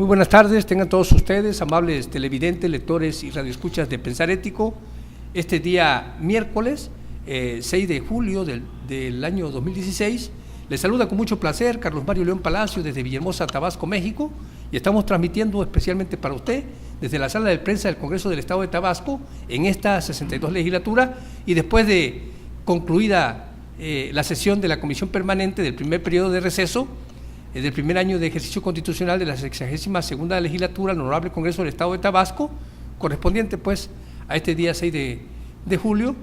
Muy buenas tardes, tengan todos ustedes, amables televidentes, lectores y radioescuchas de Pensar Ético. Este día miércoles, 6 de julio del año 2016, les saluda con mucho placer Carlos Mario León Palacio desde Villahermosa, Tabasco, México, y estamos transmitiendo especialmente para usted desde la sala de prensa del Congreso del Estado de Tabasco en esta 62 legislatura, y después de concluida la sesión de la Comisión Permanente del primer periodo de receso del primer año de ejercicio constitucional de la 62ª legislatura al Honorable Congreso del Estado de Tabasco, correspondiente pues a este día 6 de julio,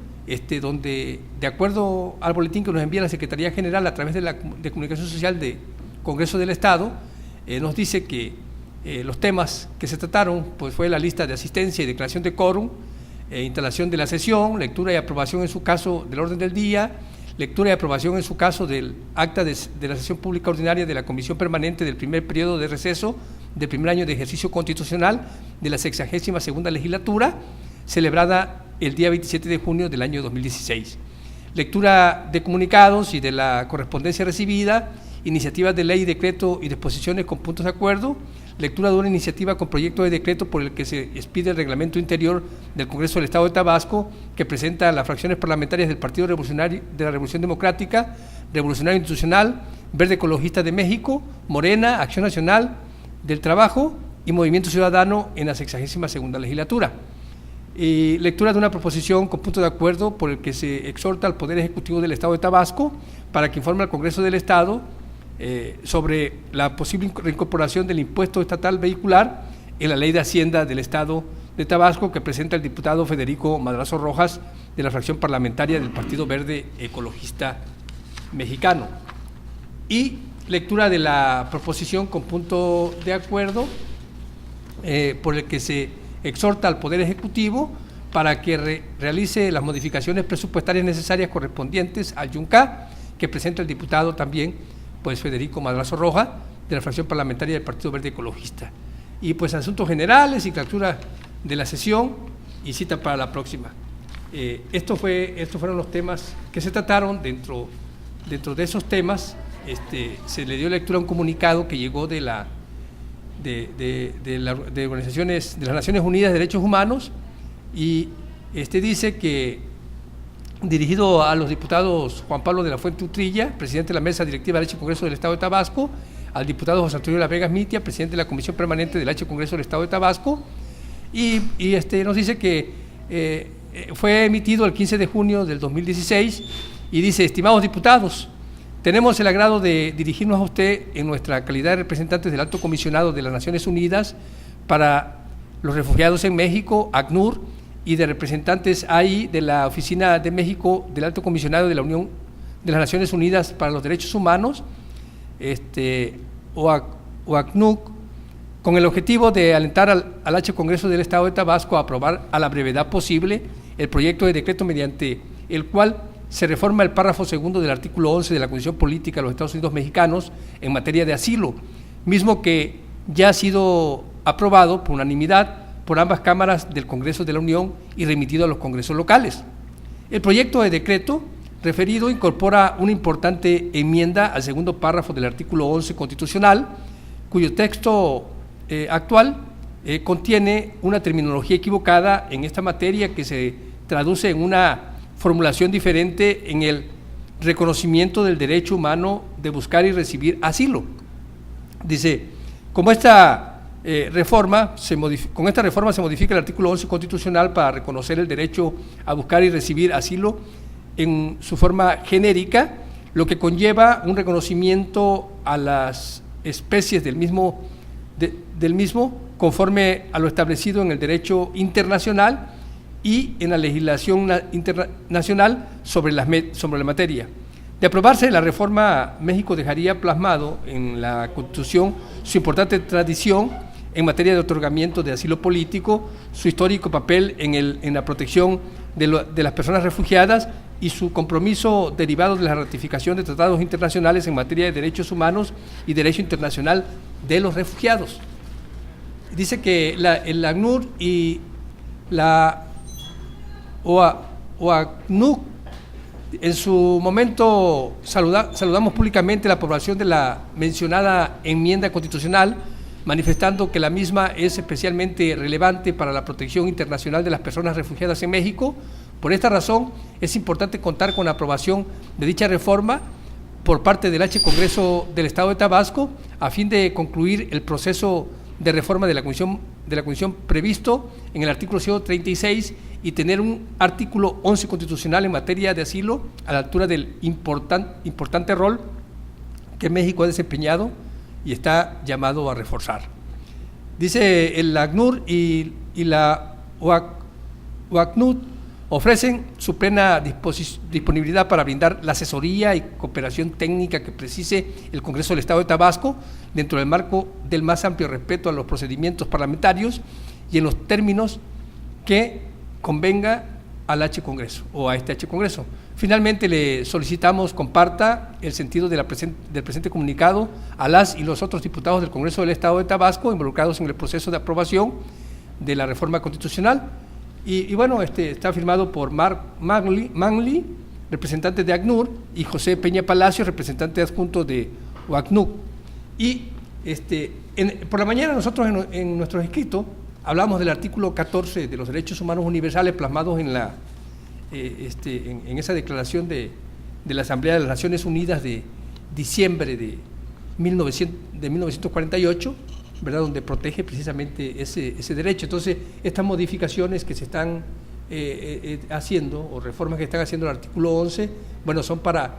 donde de acuerdo al boletín que nos envía la Secretaría General a través de Comunicación Social de Congreso del Estado, nos dice que los temas que se trataron pues fue la lista de asistencia y declaración de quórum, instalación de la sesión, lectura y aprobación en su caso del orden del día, lectura y aprobación en su caso del acta de la sesión pública ordinaria de la Comisión Permanente del primer periodo de receso del primer año de ejercicio constitucional de la 62ª legislatura, celebrada el día 27 de junio del año 2016. Lectura de comunicados y de la correspondencia recibida, iniciativas de ley, decreto y disposiciones con puntos de acuerdo, lectura de una iniciativa con proyecto de decreto por el que se expide el reglamento interior del Congreso del Estado de Tabasco, que presenta las fracciones parlamentarias del Partido Revolucionario de la Revolución Democrática, Revolucionario Institucional, Verde Ecologista de México, Morena, Acción Nacional del Trabajo y Movimiento Ciudadano en la 62ª legislatura. Y lectura de una proposición con punto de acuerdo por el que se exhorta al Poder Ejecutivo del Estado de Tabasco para que informe al Congreso del Estado sobre la posible reincorporación del impuesto estatal vehicular en la Ley de Hacienda del Estado de Tabasco, que presenta el diputado Federico Madrazo Rojas de la fracción parlamentaria del Partido Verde Ecologista Mexicano. Y lectura de la proposición con punto de acuerdo por el que se exhorta al Poder Ejecutivo para que realice las modificaciones presupuestarias necesarias correspondientes al YUNCA, que presenta el diputado también pues Federico Madrazo Rojas de la fracción parlamentaria del Partido Verde Ecologista. Y pues asuntos generales y captura de la sesión y cita para la próxima. Estos fueron los temas que se trataron. Dentro de esos temas se le dio lectura a un comunicado que llegó de organizaciones de las Naciones Unidas de Derechos Humanos, y dice que dirigido a los diputados Juan Pablo de la Fuente Utrilla, presidente de la Mesa Directiva del H Congreso del Estado de Tabasco, al diputado José Antonio Las Vegas Mitia, presidente de la Comisión Permanente del H Congreso del Estado de Tabasco, y nos dice que fue emitido el 15 de junio del 2016, y dice: estimados diputados, tenemos el agrado de dirigirnos a usted en nuestra calidad de representantes del Alto Comisionado de las Naciones Unidas para los Refugiados en México, ACNUR, y de representantes ahí de la Oficina de México del Alto Comisionado de la Unión de las Naciones Unidas para los Derechos Humanos, OACNUC, con el objetivo de alentar al H Congreso del Estado de Tabasco a aprobar a la brevedad posible el proyecto de decreto mediante el cual se reforma el párrafo segundo del artículo 11 de la Constitución Política de los Estados Unidos Mexicanos en materia de asilo, mismo que ya ha sido aprobado por unanimidad por ambas cámaras del Congreso de la Unión y remitido a los congresos locales. El proyecto de decreto referido incorpora una importante enmienda al segundo párrafo del artículo 11 constitucional, cuyo texto actual contiene una terminología equivocada en esta materia que se traduce en una formulación diferente en el reconocimiento del derecho humano de buscar y recibir asilo. Dice: con esta reforma se modifica el artículo 11 constitucional para reconocer el derecho a buscar y recibir asilo en su forma genérica, lo que conlleva un reconocimiento a las especies del mismo conforme a lo establecido en el derecho internacional y en la legislación internacional sobre la materia. De aprobarse la reforma, México dejaría plasmado en la Constitución su importante tradición en materia de otorgamiento de asilo político, su histórico papel en la protección de las personas refugiadas y su compromiso derivado de la ratificación de tratados internacionales en materia de derechos humanos y derecho internacional de los refugiados. Dice que el ACNUR y la OACNUC, en su momento saludamos públicamente la aprobación de la mencionada enmienda constitucional, manifestando que la misma es especialmente relevante para la protección internacional de las personas refugiadas en México. Por esta razón, es importante contar con la aprobación de dicha reforma por parte del H. Congreso del Estado de Tabasco, a fin de concluir el proceso de reforma de la Comisión previsto en el artículo 136 y tener un artículo 11 constitucional en materia de asilo a la altura del importante rol que México ha desempeñado y está llamado a reforzar. Dice el ACNUR y la OACNUR ofrecen su plena disponibilidad para brindar la asesoría y cooperación técnica que precise el Congreso del Estado de Tabasco dentro del marco del más amplio respeto a los procedimientos parlamentarios y en los términos que convenga al H. Congreso o a este H. Congreso. Finalmente, le solicitamos comparta el sentido del presente comunicado a las y los otros diputados del Congreso del Estado de Tabasco involucrados en el proceso de aprobación de la reforma constitucional. Y bueno, está firmado por Mark Manley, representante de ACNUR, y José Peña Palacio, representante adjunto de OACNUR. Y por la mañana nosotros en nuestros escritos hablamos del artículo 14 de los derechos humanos universales plasmados en esa declaración de la Asamblea de las Naciones Unidas de diciembre de 1948, ¿verdad?, donde protege precisamente ese derecho. Entonces, estas modificaciones que se están haciendo, o reformas que están haciendo el artículo 11, bueno, son para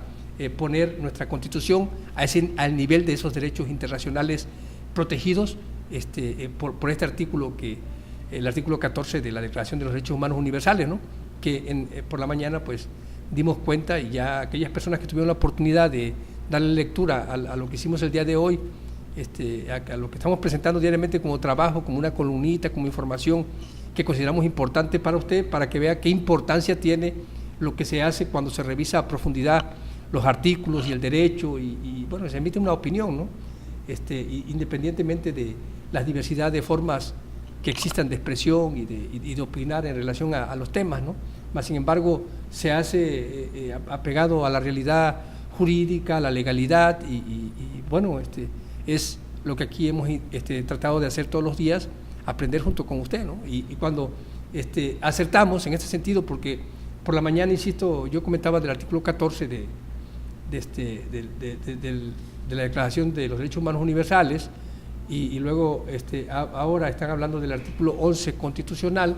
poner nuestra Constitución al nivel de esos derechos internacionales protegidos por este artículo, el artículo 14 de la Declaración de los Derechos Humanos Universales, ¿no?, que por la mañana pues dimos cuenta, y ya aquellas personas que tuvieron la oportunidad de darle lectura a lo que hicimos el día de hoy, a lo que estamos presentando diariamente como trabajo, como una columnita, como información que consideramos importante para usted, para que vea qué importancia tiene lo que se hace cuando se revisa a profundidad los artículos y el derecho, y bueno, se emite una opinión, ¿no?, independientemente de las diversidad de formas que existan de expresión y de opinar en relación a los temas, ¿no? Mas, sin embargo, se hace apegado a la realidad jurídica, a la legalidad, y bueno, es lo que aquí hemos tratado de hacer todos los días, aprender junto con usted, ¿no? Y cuando acertamos en este sentido, porque por la mañana, insisto, yo comentaba del artículo 14 de la Declaración de los Derechos Humanos Universales, y luego ahora están hablando del artículo 11 constitucional,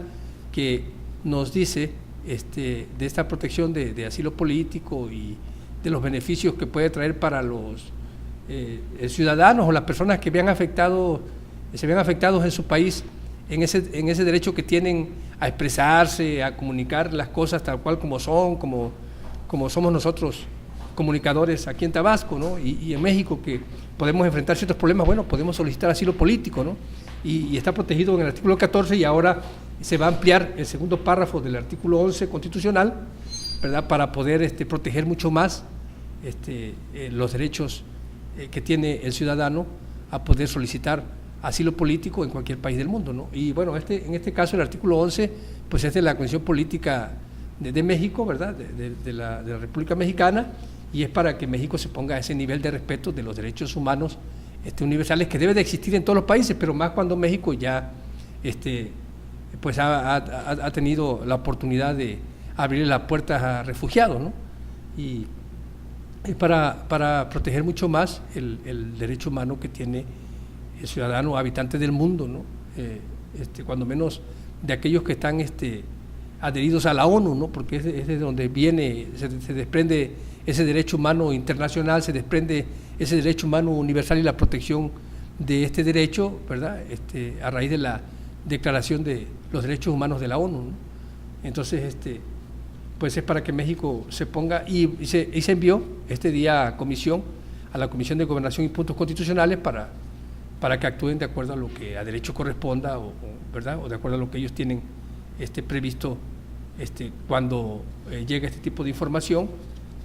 que nos dice de esta protección de asilo político y de los beneficios que puede traer para los ciudadanos o las personas que se vean afectados en su país en ese derecho que tienen a expresarse, a comunicar las cosas tal cual como son, como somos nosotros comunicadores aquí en Tabasco, ¿no? Y en México, que podemos enfrentar ciertos problemas, bueno, podemos solicitar asilo político, ¿no? Y está protegido en el artículo 14, y ahora se va a ampliar el segundo párrafo del artículo 11 constitucional, ¿verdad?, para poder proteger mucho más los derechos que tiene el ciudadano a poder solicitar asilo político en cualquier país del mundo, ¿no? Y bueno, en este caso el artículo 11 pues es de la Constitución Política de México, ¿verdad?, de la República Mexicana, y es para que México se ponga a ese nivel de respeto de los derechos humanos universales que debe de existir en todos los países, pero más cuando México ya pues ha tenido la oportunidad de abrir las puertas a refugiados, ¿no? Y para proteger mucho más el derecho humano que tiene el ciudadano habitante del mundo, ¿no? Cuando menos de aquellos que están adheridos a la ONU, ¿no? Porque es de donde viene, se desprende ese derecho humano internacional, se desprende ese derecho humano universal y la protección de este derecho, ¿verdad?, a raíz de la Declaración de los Derechos Humanos de la ONU, ¿no? Entonces, pues es para que México se ponga, y se envió este día a la Comisión de Gobernación y Puntos Constitucionales para que actúen de acuerdo a lo que a derecho corresponda, ¿verdad?, o de acuerdo a lo que ellos tienen previsto cuando llega este tipo de información,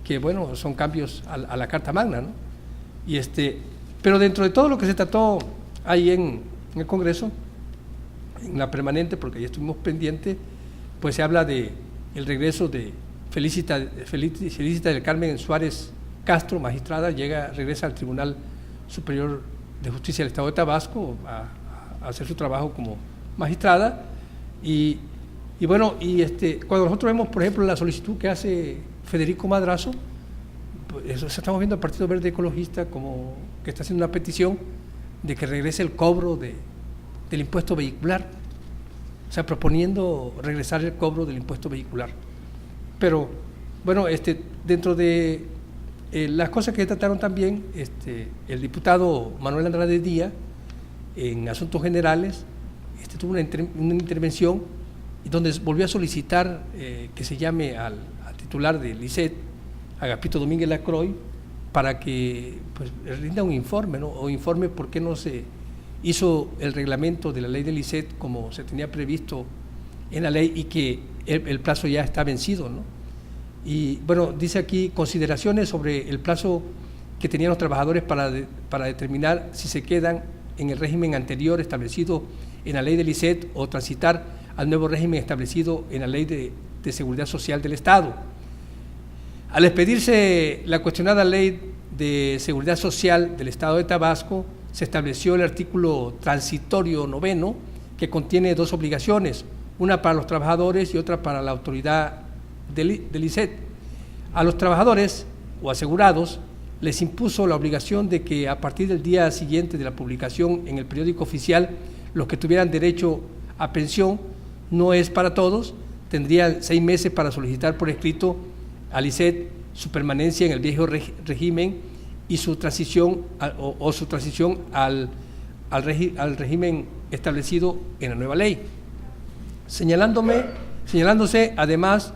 que bueno, son cambios a la Carta Magna, ¿no? Y pero dentro de todo lo que se trató ahí en el Congreso, en la permanente, porque ya estuvimos pendientes, pues se habla de el regreso de Felicita del Carmen Suárez Castro, magistrada, regresa al Tribunal Superior de Justicia del Estado de Tabasco a hacer su trabajo como magistrada. Y bueno, cuando nosotros vemos, por ejemplo, la solicitud que hace Federico Madrazo, pues eso estamos viendo al Partido Verde Ecologista como que está haciendo una petición de que regrese el cobro del impuesto vehicular, o sea, proponiendo regresar el cobro del impuesto vehicular. Pero, bueno, dentro de las cosas que trataron también, el diputado Manuel Andrade Díaz, en Asuntos Generales, tuvo una intervención donde volvió a solicitar que se llame al titular del ICET, Agapito Domínguez Lacroix, para que pues, rinda un informe, ¿no? O informe por qué no se hizo el reglamento de la ley del ICET como se tenía previsto en la ley y que el plazo ya está vencido, ¿no? Y bueno, dice aquí consideraciones sobre el plazo que tenían los trabajadores para determinar si se quedan en el régimen anterior establecido en la ley del ICET o transitar al nuevo régimen establecido en la ley de Seguridad Social del Estado. Al expedirse la cuestionada ley de Seguridad Social del Estado de Tabasco, se estableció el artículo transitorio 9 que contiene dos obligaciones, una para los trabajadores y otra para la autoridad del ICET. A los trabajadores o asegurados les impuso la obligación de que a partir del día siguiente de la publicación en el periódico oficial, los que tuvieran derecho a pensión, no es para todos, tendrían 6 meses para solicitar por escrito al ICET su permanencia en el viejo régimen y su transición al régimen establecido en la nueva ley, señalándose además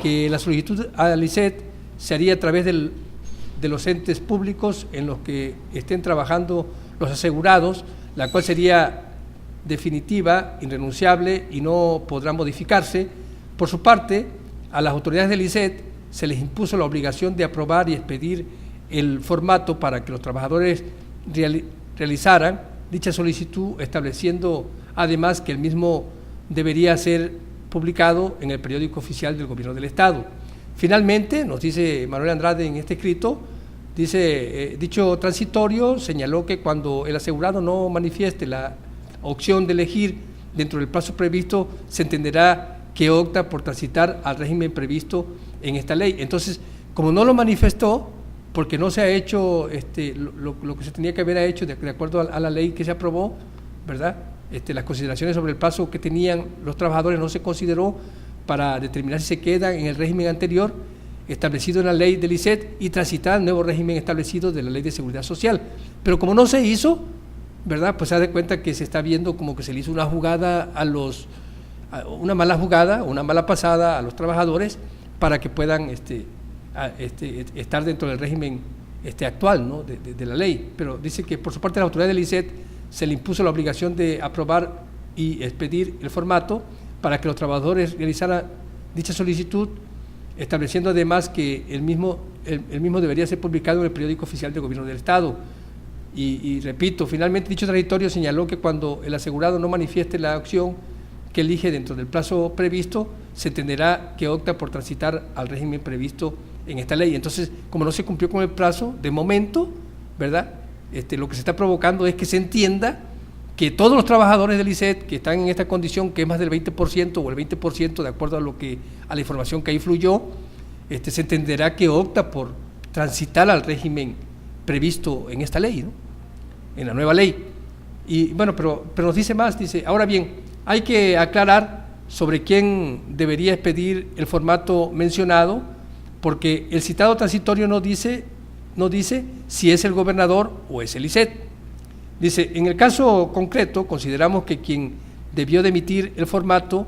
que la solicitud al ICET se haría a través de los entes públicos en los que estén trabajando los asegurados, la cual sería definitiva, irrenunciable y no podrá modificarse. Por su parte, a las autoridades del ICET se les impuso la obligación de aprobar y expedir el formato para que los trabajadores realizaran dicha solicitud, estableciendo además que el mismo debería ser publicado en el periódico oficial del Gobierno del Estado. Finalmente, nos dice Manuel Andrade en este escrito, dice, dicho transitorio señaló que cuando el asegurado no manifieste la opción de elegir dentro del plazo previsto, se entenderá que opta por transitar al régimen previsto en esta ley. Entonces, como no lo manifestó, porque no se ha hecho lo que se tenía que haber hecho de acuerdo a la ley que se aprobó, ¿verdad? Las consideraciones sobre el plazo que tenían los trabajadores no se consideró para determinar si se quedan en el régimen anterior establecido en la ley del ICET y transitar al nuevo régimen establecido de la ley de Seguridad Social. Pero como no se hizo, ¿verdad? Pues se da cuenta que se está viendo como que se le hizo una jugada una mala jugada, una mala pasada a los trabajadores para que puedan estar dentro del régimen actual, ¿no? de la ley. Pero dice que por su parte la autoridad del ICET se le impuso la obligación de aprobar y expedir el formato para que los trabajadores realizaran dicha solicitud, estableciendo además que el mismo debería ser publicado en el periódico oficial del Gobierno del Estado. Y repito, finalmente dicho transitorio señaló que cuando el asegurado no manifieste la opción que elige dentro del plazo previsto, se entenderá que opta por transitar al régimen previsto en esta ley. Entonces, como no se cumplió con el plazo, de momento, ¿verdad? Lo que se está provocando es que se entienda que todos los trabajadores del ICET que están en esta condición, que es más del 20% o el 20% de acuerdo a la información que ahí fluyó, se entenderá que opta por transitar al régimen previsto en esta ley, ¿no? En la nueva ley. Y bueno, pero nos dice más, dice, ahora bien, hay que aclarar sobre quién debería expedir el formato mencionado, porque el citado transitorio no dice si es el gobernador o es el ICET. Dice, en el caso concreto, consideramos que quien debió de emitir el formato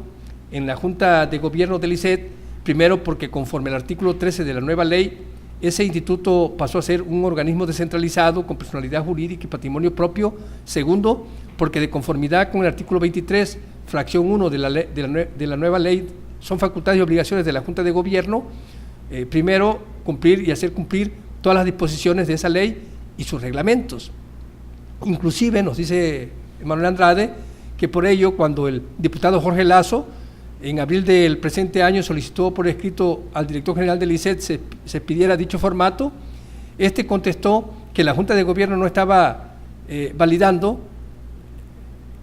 en la Junta de Gobierno del ICET, primero porque conforme al artículo 13 de la nueva ley, ese instituto pasó a ser un organismo descentralizado con personalidad jurídica y patrimonio propio. Segundo, porque de conformidad con el artículo 23, fracción 1 de la nueva ley, son facultades y obligaciones de la Junta de Gobierno, primero, cumplir y hacer cumplir todas las disposiciones de esa ley y sus reglamentos. Inclusive, nos dice Manuel Andrade, que por ello, cuando el diputado Jorge Lazo, en abril del presente año, solicitó por escrito al director general del ICET se pidiera dicho formato, contestó que la Junta de Gobierno no estaba validando,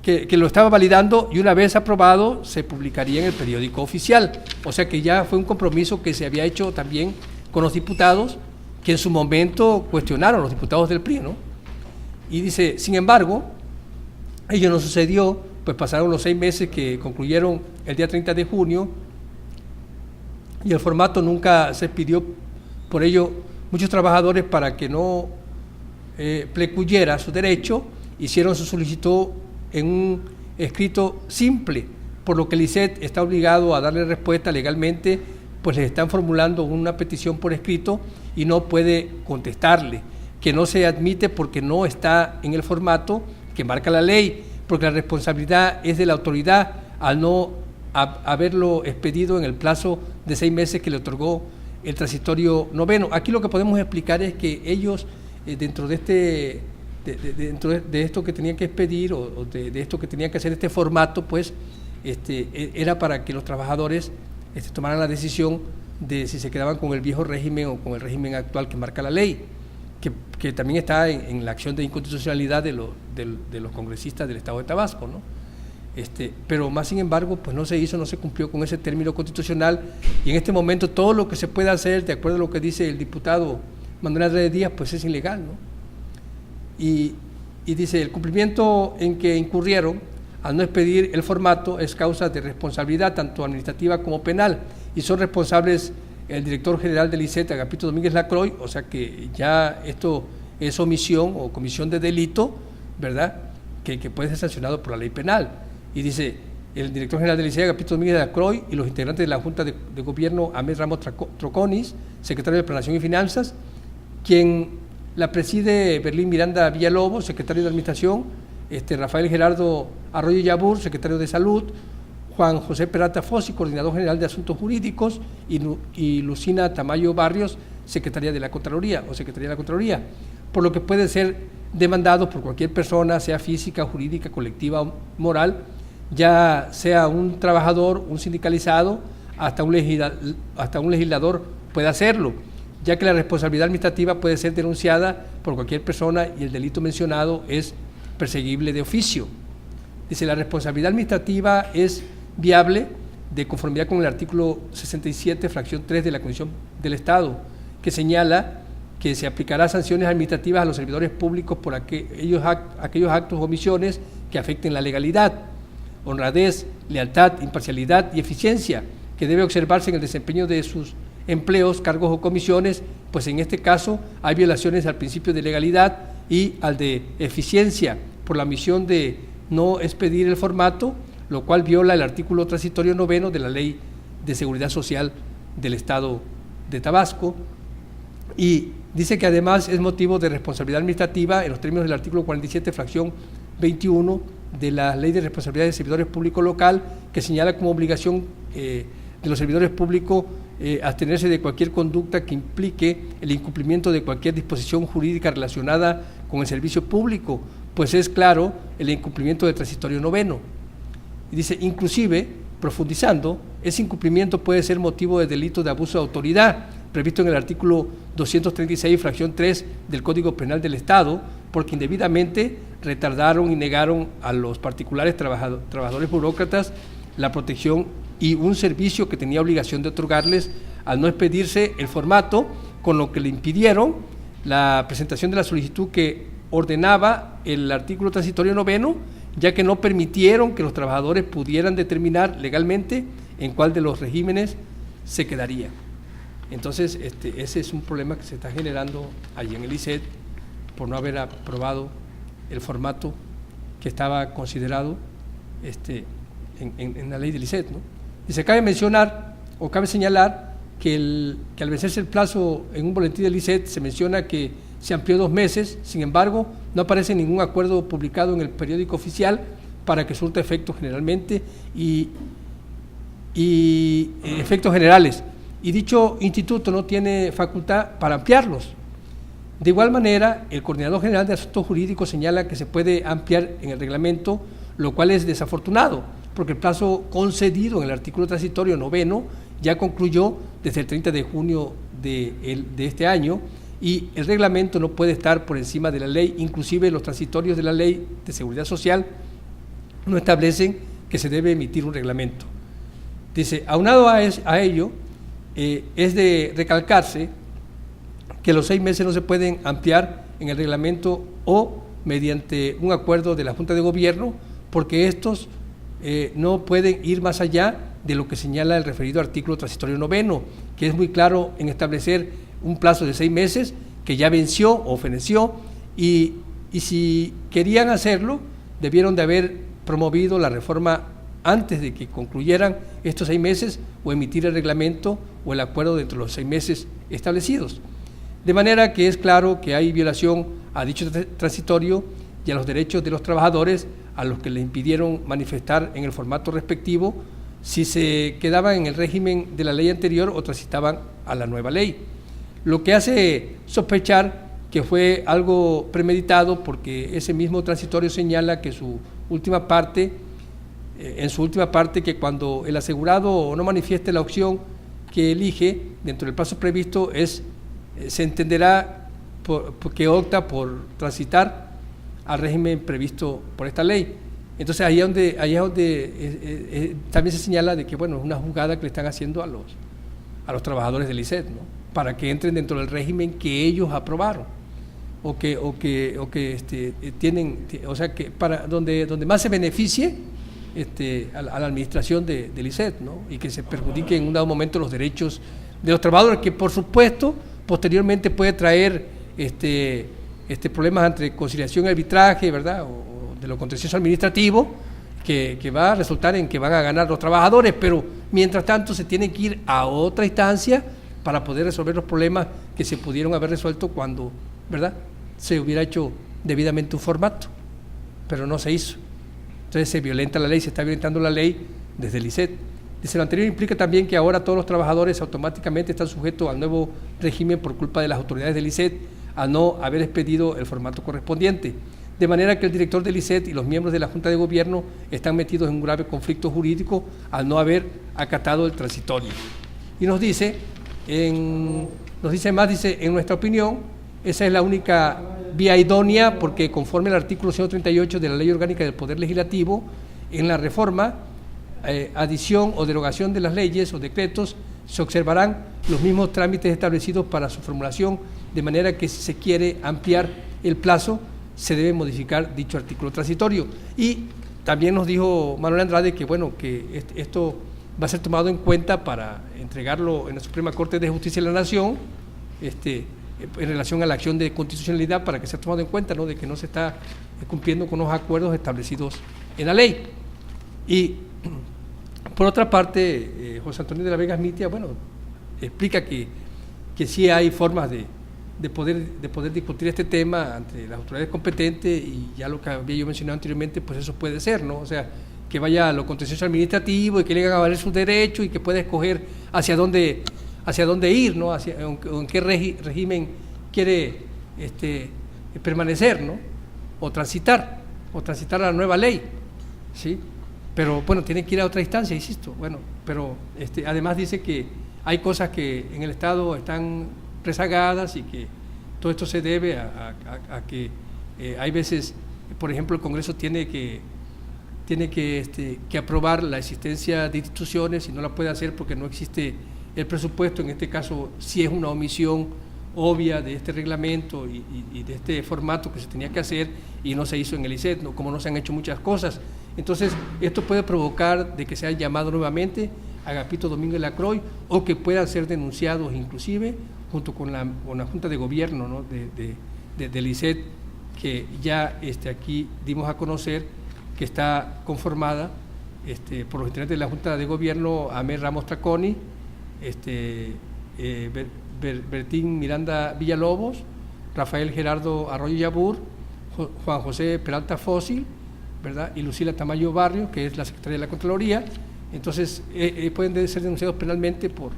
que lo estaba validando, y una vez aprobado se publicaría en el periódico oficial. O sea que ya fue un compromiso que se había hecho también con los diputados, que en su momento cuestionaron los diputados del PRI, ¿no? Y dice, sin embargo, ello no sucedió, pues pasaron los 6 meses que concluyeron el día 30 de junio y el formato nunca se pidió. Por ello, muchos trabajadores, para que no plecuyera su derecho, hicieron su solicitud en un escrito simple, por lo que el ICET está obligado a darle respuesta legalmente, pues les están formulando una petición por escrito y no puede contestarle, que no se admite porque no está en el formato que marca la ley, porque la responsabilidad es de la autoridad al no haberlo expedido en el plazo de 6 meses que le otorgó el transitorio noveno. Aquí lo que podemos explicar es que ellos, dentro de esto que tenían que expedir o de esto que tenían que hacer este formato, pues era para que los trabajadores tomaran la decisión de si se quedaban con el viejo régimen o con el régimen actual que marca la ley, que también está en la acción de inconstitucionalidad de los congresistas del Estado de Tabasco, ¿no? Pero más sin embargo, pues no se hizo, no se cumplió con ese término constitucional, y en este momento todo lo que se pueda hacer, de acuerdo a lo que dice el diputado Manuel Andrade Díaz, pues es ilegal, ¿no? Y dice, el cumplimiento en que incurrieron al no expedir el formato es causa de responsabilidad tanto administrativa como penal, y son responsables el director general del ICET, Agapito Domínguez Lacroix, o sea que ya esto es omisión o comisión de delito, ¿verdad?, que puede ser sancionado por la ley penal. Y dice, el director general del ICET, Agapito Domínguez Lacroix, y los integrantes de la Junta de Gobierno, Ahmed Ramos Troconis, secretario de Planación y Finanzas, quien la preside Berlín Miranda Villalobos, secretario de Administración, Rafael Gerardo Arroyo Yabur, secretario de Salud, Juan José Peralta Fossi, coordinador general de Asuntos Jurídicos, y Lucina Tamayo Barrios, secretaria de la Contraloría, por lo que pueden ser demandados por cualquier persona, sea física, jurídica, colectiva o moral, ya sea un trabajador, un sindicalizado, hasta un legislador puede hacerlo, ya que la responsabilidad administrativa puede ser denunciada por cualquier persona y el delito mencionado es perseguible de oficio. Dice, la responsabilidad administrativa es viable de conformidad con el artículo 67, fracción 3 de la Constitución del Estado, que señala que se aplicará sanciones administrativas a los servidores públicos por aquellos actos o omisiones que afecten la legalidad, honradez, lealtad, imparcialidad y eficiencia que debe observarse en el desempeño de sus empleos, cargos o comisiones, pues en este caso hay violaciones al principio de legalidad y al de eficiencia por la omisión de no expedir el formato, lo cual viola el artículo transitorio noveno de la Ley de Seguridad Social del Estado de Tabasco, y dice que además es motivo de responsabilidad administrativa en los términos del artículo 47, fracción 21 de la Ley de Responsabilidad de Servidores Públicos Local, que señala como obligación de los servidores públicos abstenerse de cualquier conducta que implique el incumplimiento de cualquier disposición jurídica relacionada con el servicio público, pues es claro el incumplimiento del transitorio noveno. Y dice, inclusive, profundizando, ese incumplimiento puede ser motivo de delito de abuso de autoridad, previsto en el artículo 236, fracción 3 del Código Penal del Estado, porque indebidamente retardaron y negaron a los particulares trabajadores burócratas la protección y un servicio que tenía obligación de otorgarles al no expedirse el formato, con lo que le impidieron la presentación de la solicitud que ordenaba el artículo transitorio noveno, ya que no permitieron que los trabajadores pudieran determinar legalmente en cuál de los regímenes se quedarían. Entonces, ese es un problema que se está generando allí en el ICET por no haber aprobado el formato que estaba considerado en la ley del ICET, ¿no? Y se cabe mencionar o cabe señalar que al vencerse el plazo en un boletín del ICET se menciona que se amplió 2 meses, sin embargo, no aparece ningún acuerdo publicado en el periódico oficial para que surta efectos generalmente y efectos generales, y dicho instituto no tiene facultad para ampliarlos. De igual manera, el Coordinador General de Asuntos Jurídicos señala que se puede ampliar en el reglamento, lo cual es desafortunado, porque el plazo concedido en el artículo transitorio noveno ya concluyó desde el 30 de junio de este año, y el reglamento no puede estar por encima de la ley. Inclusive los transitorios de la Ley de Seguridad Social no establecen que se debe emitir un reglamento. Dice, aunado a ello, es de recalcarse que los 6 meses no se pueden ampliar en el reglamento o mediante un acuerdo de la Junta de Gobierno, porque estos no pueden ir más allá de lo que señala el referido artículo transitorio 9, que es muy claro en establecer un plazo de 6 meses que ya venció o feneció, y si querían hacerlo, debieron de haber promovido la reforma antes de que concluyeran estos 6 meses o emitir el reglamento o el acuerdo dentro de los 6 meses establecidos. De manera que es claro que hay violación a dicho transitorio y a los derechos de los trabajadores a los que les impidieron manifestar en el formato respectivo si se quedaban en el régimen de la ley anterior o transitaban a la nueva ley. Lo que hace sospechar que fue algo premeditado, porque ese mismo transitorio señala que en su última parte, que cuando el asegurado no manifieste la opción que elige dentro del plazo previsto, se entenderá que opta por transitar al régimen previsto por esta ley. Entonces ahí es donde también se señala de que, bueno, es una jugada que le están haciendo a los trabajadores del ISET, ¿no?, para que entren dentro del régimen que ellos aprobaron, que para donde más se beneficie a la administración del ISET, ¿no?, y que se perjudique en un dado momento los derechos de los trabajadores, que por supuesto posteriormente puede traer problemas entre conciliación y arbitraje, ¿verdad?, o de lo contencioso administrativo, que va a resultar en que van a ganar los trabajadores, pero mientras tanto se tiene que ir a otra instancia para poder resolver los problemas que se pudieron haber resuelto cuando, ¿verdad?, se hubiera hecho debidamente un formato, pero no se hizo. Entonces se violenta la ley, se está violentando la ley desde el ISET. Dice, lo anterior implica también que ahora todos los trabajadores automáticamente están sujetos al nuevo régimen por culpa de las autoridades del ISET a no haber expedido el formato correspondiente. De manera que el director del ISET y los miembros de la Junta de Gobierno están metidos en un grave conflicto jurídico al no haber acatado el transitorio. Y nos dice, en nuestra opinión, esa es la única vía idónea, porque conforme al artículo 138 de la Ley Orgánica del Poder Legislativo, en la reforma, adición o derogación de las leyes o decretos, se observarán los mismos trámites establecidos para su formulación, de manera que si se quiere ampliar el plazo, se debe modificar dicho artículo transitorio. Y también nos dijo Manuel Andrade que, bueno, que esto va a ser tomado en cuenta para entregarlo en la Suprema Corte de Justicia de la Nación, en relación a la acción de constitucionalidad, para que sea tomado en cuenta, ¿no?, de que no se está cumpliendo con los acuerdos establecidos en la ley. Y por otra parte, José Antonio de la Vega Mitia, bueno, explica que sí hay formas de poder discutir este tema ante las autoridades competentes, y ya lo que había yo mencionado anteriormente, pues eso puede ser, ¿no? O sea, que vaya a lo contencioso administrativo y que le hagan valer sus derechos y que pueda escoger hacia dónde ir, ¿no?, en qué régimen quiere permanecer, ¿no?, o transitar a la nueva ley, ¿sí? Pero bueno, tiene que ir a otra instancia, insisto. Bueno, pero además dice que hay cosas que en el Estado están rezagadas y que todo esto se debe a que hay veces, por ejemplo, el Congreso tiene que aprobar la existencia de instituciones y no la puede hacer porque no existe el presupuesto. En este caso sí es una omisión obvia de este reglamento y de este formato que se tenía que hacer, y no se hizo en el ISET, ¿no?, como no se han hecho muchas cosas. Entonces esto puede provocar de que sea llamado nuevamente a Agapito Domínguez Lacroix, o que puedan ser denunciados inclusive junto con la Junta de Gobierno, ¿no?, del ISET, que ya aquí dimos a conocer que está conformada por los integrantes de la Junta de Gobierno: Amé Ramos Traconi, Bertín Miranda Villalobos, Rafael Gerardo Arroyo Yabur, Juan José Peralta Fósil, ¿verdad?, y Lucila Tamayo Barrio, que es la secretaria de la Contraloría. Entonces pueden ser denunciados penalmente por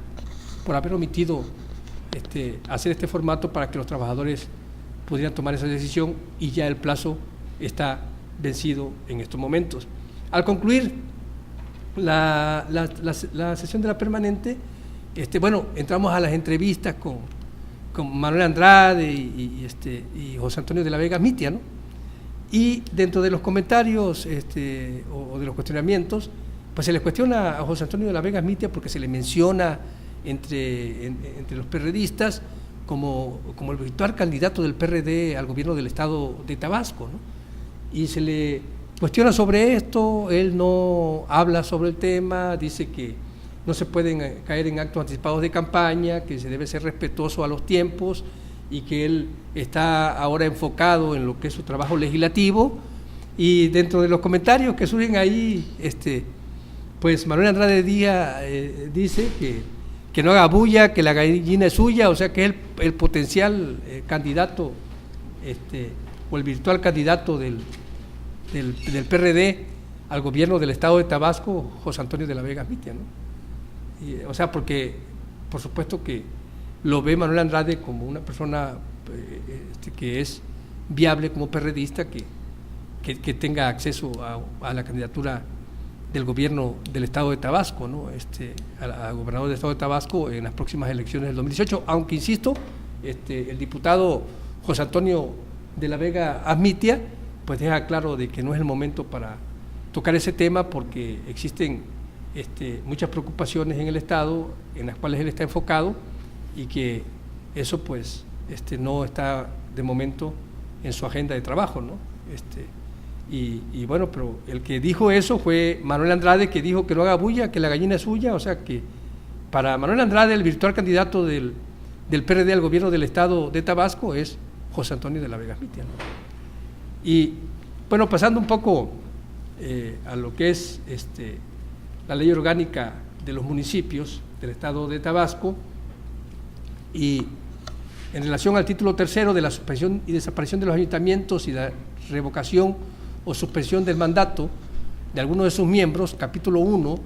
haber omitido hacer este formato para que los trabajadores pudieran tomar esa decisión, y ya el plazo está vencido en estos momentos. Al concluir la sesión de la permanente, entramos a las entrevistas con Manuel Andrade y José Antonio de la Vega Mitia, ¿no? Y dentro de los comentarios o de los cuestionamientos, pues se le cuestiona a José Antonio de la Vega Mitia porque se le menciona entre los perredistas como el virtual candidato del PRD al gobierno del estado de Tabasco, ¿no? Y se le cuestiona sobre esto, él no habla sobre el tema, dice que no se pueden caer en actos anticipados de campaña, que se debe ser respetuoso a los tiempos y que él está ahora enfocado en lo que es su trabajo legislativo. Y dentro de los comentarios que surgen ahí, pues Manuel Andrade Díaz dice que no haga bulla, que la gallina es suya, o sea que es el potencial candidato o el virtual candidato del PRD al gobierno del estado de Tabasco, José Antonio de la Vega Mitia, ¿no? O sea, porque por supuesto que lo ve Manuel Andrade como una persona que es viable como perredista, que tenga acceso a la candidatura del gobierno del estado de Tabasco, ¿no? A gobernador del estado de Tabasco en las próximas elecciones del 2018, aunque insisto, el diputado José Antonio de la Vega Mitia pues deja claro de que no es el momento para tocar ese tema porque existen muchas preocupaciones en el estado en las cuales él está enfocado y que eso pues no está de momento en su agenda de trabajo, ¿no? Y bueno, pero el que dijo eso fue Manuel Andrade, que dijo que no haga bulla, que la gallina es suya, o sea que para Manuel Andrade el virtual candidato del PRD al gobierno del estado de Tabasco es José Antonio de la Vega Mitia, ¿no? Y bueno, pasando un poco a lo que es la ley orgánica de los municipios del estado de Tabasco, y en relación al título tercero de la suspensión y desaparición de los ayuntamientos y la revocación o suspensión del mandato de algunos de sus miembros, capítulo 1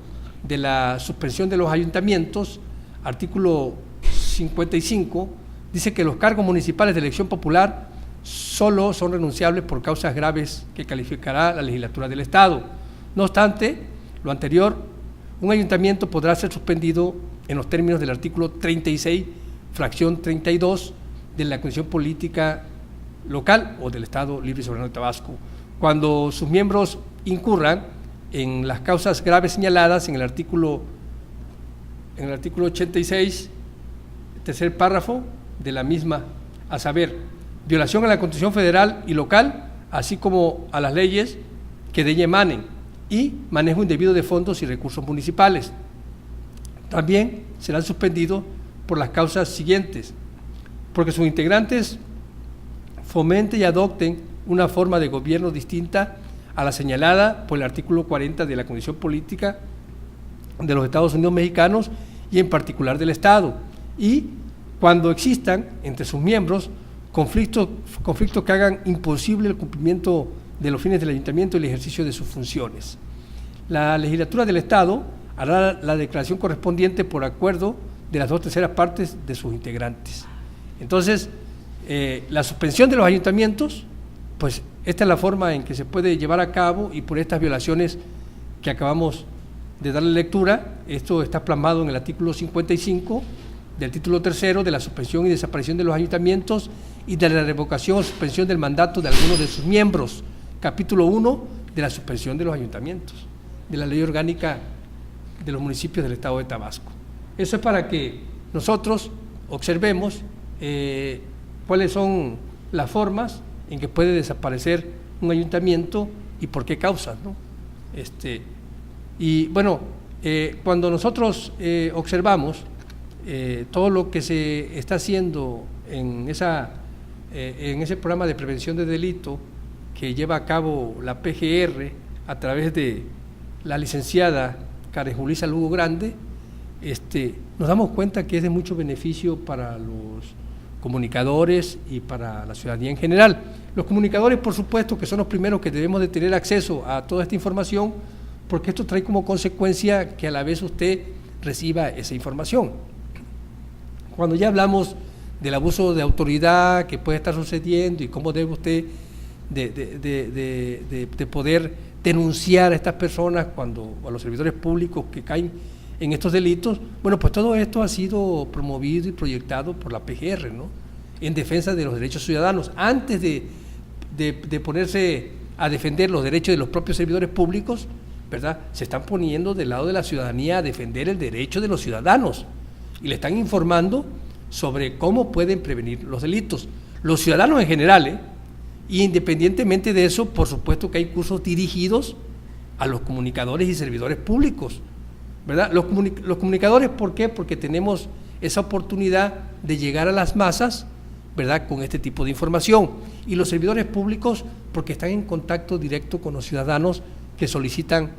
de la suspensión de los ayuntamientos, artículo 55, dice que los cargos municipales de elección popular solo son renunciables por causas graves que calificará la legislatura del Estado. No obstante, lo anterior, un ayuntamiento podrá ser suspendido en los términos del artículo 36, fracción 32 de la Constitución Política Local o del Estado Libre y Soberano de Tabasco, cuando sus miembros incurran en las causas graves señaladas en el artículo 86, tercer párrafo de la misma, a saber, violación a la Constitución Federal y local, así como a las leyes que de ella emanen, y manejo indebido de fondos y recursos municipales. También serán suspendidos por las causas siguientes: porque sus integrantes fomenten y adopten una forma de gobierno distinta a la señalada por el artículo 40 de la Constitución Política de los Estados Unidos Mexicanos y en particular del Estado, y cuando existan entre sus miembros conflictos que hagan imposible el cumplimiento de los fines del ayuntamiento y el ejercicio de sus funciones. La legislatura del Estado hará la declaración correspondiente por acuerdo de las 2/3 partes de sus integrantes. Entonces, la suspensión de los ayuntamientos, pues esta es la forma en que se puede llevar a cabo, y por estas violaciones que acabamos de darle lectura, esto está plasmado en el artículo 55 del título tercero de la suspensión y desaparición de los ayuntamientos y de la revocación o suspensión del mandato de algunos de sus miembros, capítulo 1 de la suspensión de los ayuntamientos, de la ley orgánica de los municipios del estado de Tabasco. Eso es para que nosotros observemos cuáles son las formas en que puede desaparecer un ayuntamiento y por qué causas, ¿no? Y bueno, cuando nosotros observamos todo lo que se está haciendo en ese programa de prevención de delito que lleva a cabo la PGR a través de la licenciada Karen Julissa Lugo Grande, nos damos cuenta que es de mucho beneficio para los comunicadores y para la ciudadanía en general. Los comunicadores, por supuesto, que son los primeros que debemos de tener acceso a toda esta información, porque esto trae como consecuencia que a la vez usted reciba esa información. Cuando ya hablamos del abuso de autoridad que puede estar sucediendo y cómo debe usted de poder denunciar a estas personas, a los servidores públicos que caen en estos delitos. Bueno, pues todo esto ha sido promovido y proyectado por la PGR, ¿no? En defensa de los derechos ciudadanos. Antes de ponerse a defender los derechos de los propios servidores públicos, ¿verdad?, se están poniendo del lado de la ciudadanía a defender el derecho de los ciudadanos y le están informando sobre cómo pueden prevenir los delitos. Los ciudadanos en general, y independientemente de eso, por supuesto que hay cursos dirigidos a los comunicadores y servidores públicos, ¿verdad? Los comunicadores, ¿por qué? Porque tenemos esa oportunidad de llegar a las masas, ¿verdad?, con este tipo de información. Y los servidores públicos, porque están en contacto directo con los ciudadanos que solicitan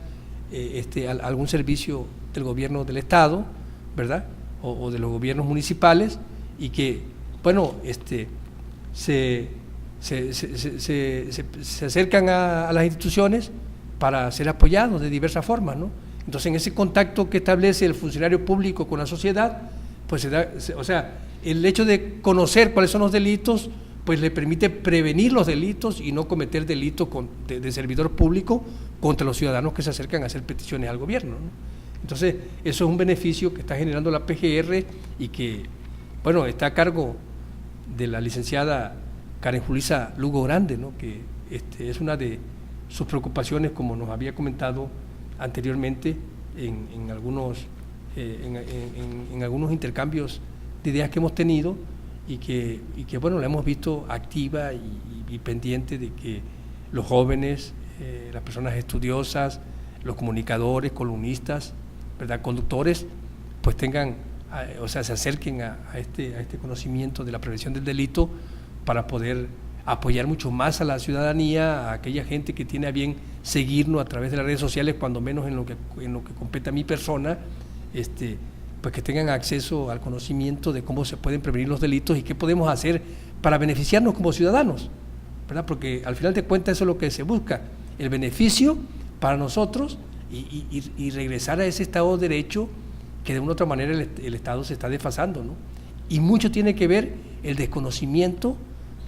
algún servicio del gobierno del Estado, ¿verdad?, o de los gobiernos municipales, y que, bueno, se acercan a las instituciones para ser apoyados de diversas formas, ¿no? Entonces, en ese contacto que establece el funcionario público con la sociedad, pues o sea, el hecho de conocer cuáles son los delitos, pues le permite prevenir los delitos y no cometer delitos de servidor público contra los ciudadanos que se acercan a hacer peticiones al gobierno, ¿no? Entonces, eso es un beneficio que está generando la PGR y que, bueno, está a cargo de la licenciada Karen Julisa Lugo Grande, ¿no?, que es una de sus preocupaciones, como nos había comentado anteriormente en algunos intercambios de ideas que hemos tenido, y que bueno, la hemos visto activa y pendiente de que los jóvenes, las personas estudiosas, los comunicadores, columnistas, ¿verdad?, conductores, pues tengan, o sea, se acerquen a este conocimiento de la prevención del delito para poder apoyar mucho más a la ciudadanía, a aquella gente que tiene a bien seguirnos a través de las redes sociales, cuando menos en lo que compete a mi persona, pues que tengan acceso al conocimiento de cómo se pueden prevenir los delitos y qué podemos hacer para beneficiarnos como ciudadanos, ¿verdad? Porque al final de cuentas eso es lo que se busca, el beneficio para nosotros y regresar a ese Estado de Derecho que de una u otra manera el Estado se está desfasando, ¿no? Y mucho tiene que ver el desconocimiento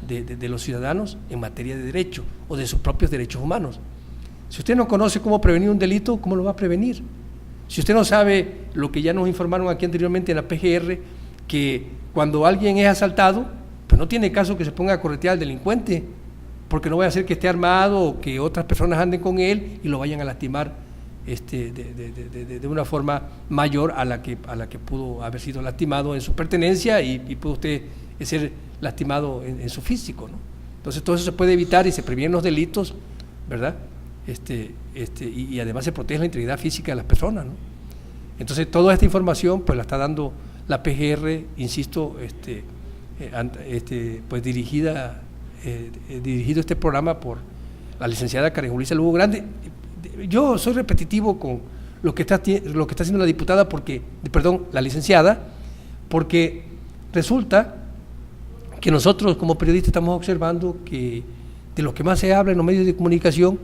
de los ciudadanos en materia de derecho o de sus propios derechos humanos. Si usted no conoce cómo prevenir un delito, ¿cómo lo va a prevenir? Si usted no sabe lo que ya nos informaron aquí anteriormente en la PGR, que cuando alguien es asaltado, pues no tiene caso que se ponga a corretear al delincuente, porque no va a hacer que esté armado o que otras personas anden con él y lo vayan a lastimar de una forma mayor a la que pudo haber sido lastimado en su pertenencia y pudo usted ser lastimado en su físico, ¿no? Entonces todo eso se puede evitar y se previenen los delitos, ¿verdad? Y además se protege la integridad física de las personas, ¿no? Entonces toda esta información pues la está dando la PGR, insisto, pues dirigido este programa por la licenciada Karen Julisa Lugo Grande. Yo soy repetitivo con lo que está haciendo la diputada, la licenciada, porque resulta que nosotros como periodistas estamos observando que de lo que más se habla en los medios de comunicación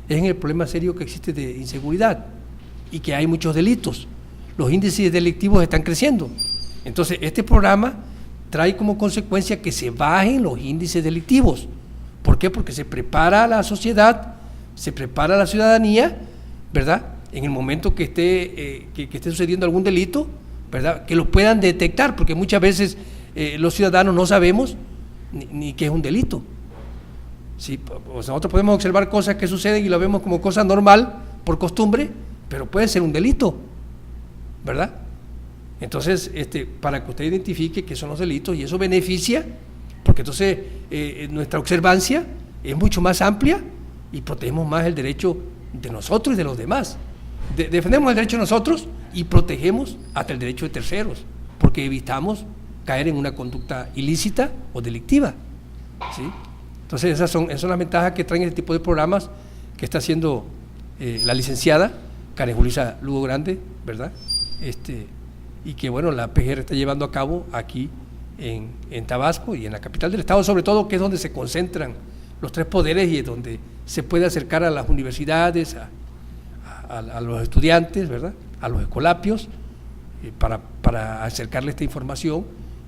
es en el problema serio que existe de inseguridad y que hay muchos delitos. Los índices delictivos están creciendo. Entonces, este programa trae como consecuencia que se bajen los índices delictivos. ¿Por qué? Porque se prepara a la sociedad, se prepara a la ciudadanía, ¿verdad?, en el momento que esté sucediendo algún delito, ¿verdad?, que lo puedan detectar, porque muchas veces los ciudadanos no sabemos ni qué es un delito. Sí, nosotros podemos observar cosas que suceden y lo vemos como cosa normal, por costumbre, pero puede ser un delito, ¿verdad? Entonces, para que usted identifique qué son los delitos, y eso beneficia, porque entonces nuestra observancia es mucho más amplia y protegemos más el derecho de nosotros y de los demás. Defendemos el derecho de nosotros y protegemos hasta el derecho de terceros, porque evitamos caer en una conducta ilícita o delictiva, ¿sí? Entonces esas son las ventajas que traen este tipo de programas que está haciendo la licenciada Karen Julisa Lugo Grande, ¿verdad? Y que bueno, la PGR está llevando a cabo aquí en Tabasco y en la capital del estado, sobre todo, que es donde se concentran los tres poderes y es donde se puede acercar a las universidades, a los estudiantes, ¿verdad?, a los escolapios, para acercarle esta información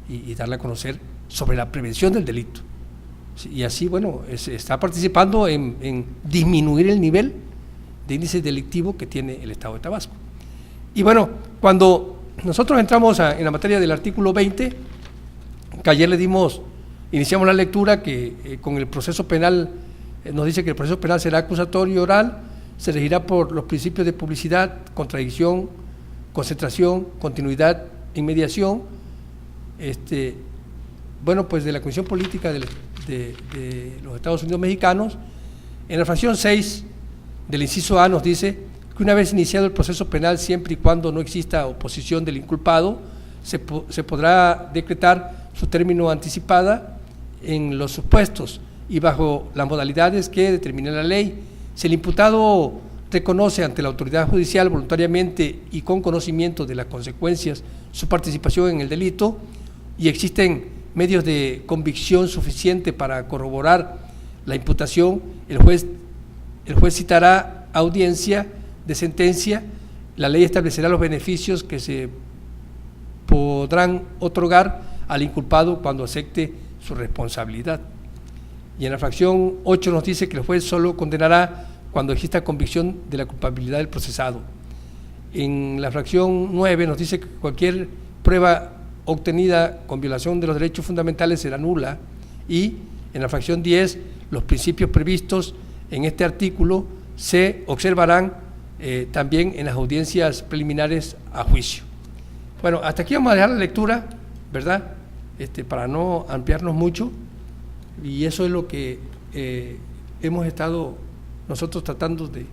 y darle a conocer sobre la prevención del delito. Y así, bueno, está participando en disminuir el nivel de índice delictivo que tiene el estado de Tabasco. Y bueno, cuando nosotros entramos en la materia del artículo 20, que ayer iniciamos la lectura que con el proceso penal, nos dice que el proceso penal será acusatorio y oral, se regirá por los principios de publicidad, contradicción, concentración, continuidad, inmediación, bueno, pues de la Comisión Política de los Estados Unidos Mexicanos. En la fracción 6 del inciso A nos dice que una vez iniciado el proceso penal, siempre y cuando no exista oposición del inculpado, se podrá decretar su término anticipada en los supuestos y bajo las modalidades que determine la ley. Si el imputado reconoce ante la autoridad judicial voluntariamente y con conocimiento de las consecuencias su participación en el delito y existen medios de convicción suficiente para corroborar la imputación, el juez citará audiencia de sentencia. La ley establecerá los beneficios que se podrán otorgar al inculpado cuando acepte su responsabilidad. Y en la fracción 8 nos dice que el juez solo condenará cuando exista convicción de la culpabilidad del procesado. En la fracción 9 nos dice que cualquier prueba obtenida con violación de los derechos fundamentales será nula, y en la fracción 10 los principios previstos en este artículo se observarán también en las audiencias preliminares a juicio. Bueno, hasta aquí vamos a dejar la lectura, ¿verdad? Para no ampliarnos mucho, y eso es lo que hemos estado nosotros tratando de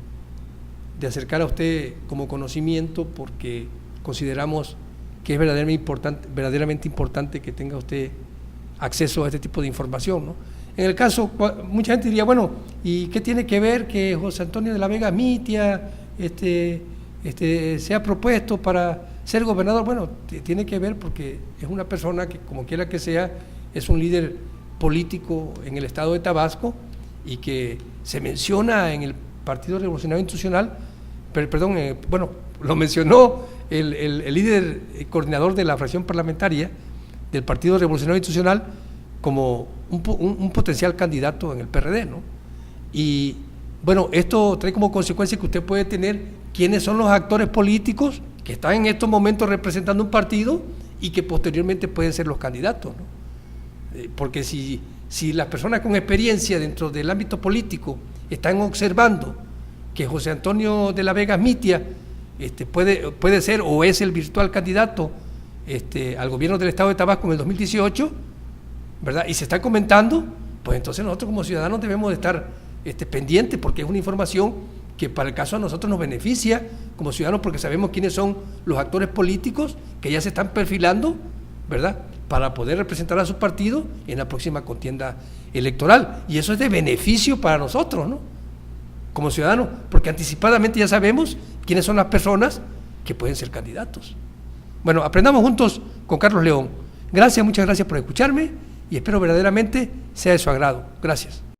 acercar a usted como conocimiento, porque consideramos que es verdaderamente importante que tenga usted acceso a este tipo de información, ¿no? En el caso, mucha gente diría, bueno, ¿y qué tiene que ver que José Antonio de la Vega Mitia sea propuesto para ser gobernador? Bueno, tiene que ver porque es una persona que, como quiera que sea, es un líder político en el estado de Tabasco y que se menciona en el Partido Revolucionario Institucional, bueno, lo mencionó el líder coordinador de la fracción parlamentaria del Partido Revolucionario Institucional como un potencial candidato en el PRD, ¿no? Y bueno, esto trae como consecuencia que usted puede tener quiénes son los actores políticos que están en estos momentos representando un partido y que posteriormente pueden ser los candidatos, ¿no? Porque si las personas con experiencia dentro del ámbito político están observando que José Antonio de la Vega Mitia puede ser o es el virtual candidato al gobierno del estado de Tabasco en el 2018, ¿verdad? Y se está comentando, pues entonces nosotros como ciudadanos debemos de estar pendientes, porque es una información que para el caso a nosotros nos beneficia como ciudadanos, porque sabemos quiénes son los actores políticos que ya se están perfilando, ¿verdad?, para poder representar a su partido en la próxima contienda electoral, y eso es de beneficio para nosotros, ¿no?, como ciudadanos, porque anticipadamente ya sabemos quiénes son las personas que pueden ser candidatos. Bueno, aprendamos juntos con Carlos León. Gracias, muchas gracias por escucharme y espero verdaderamente sea de su agrado. Gracias.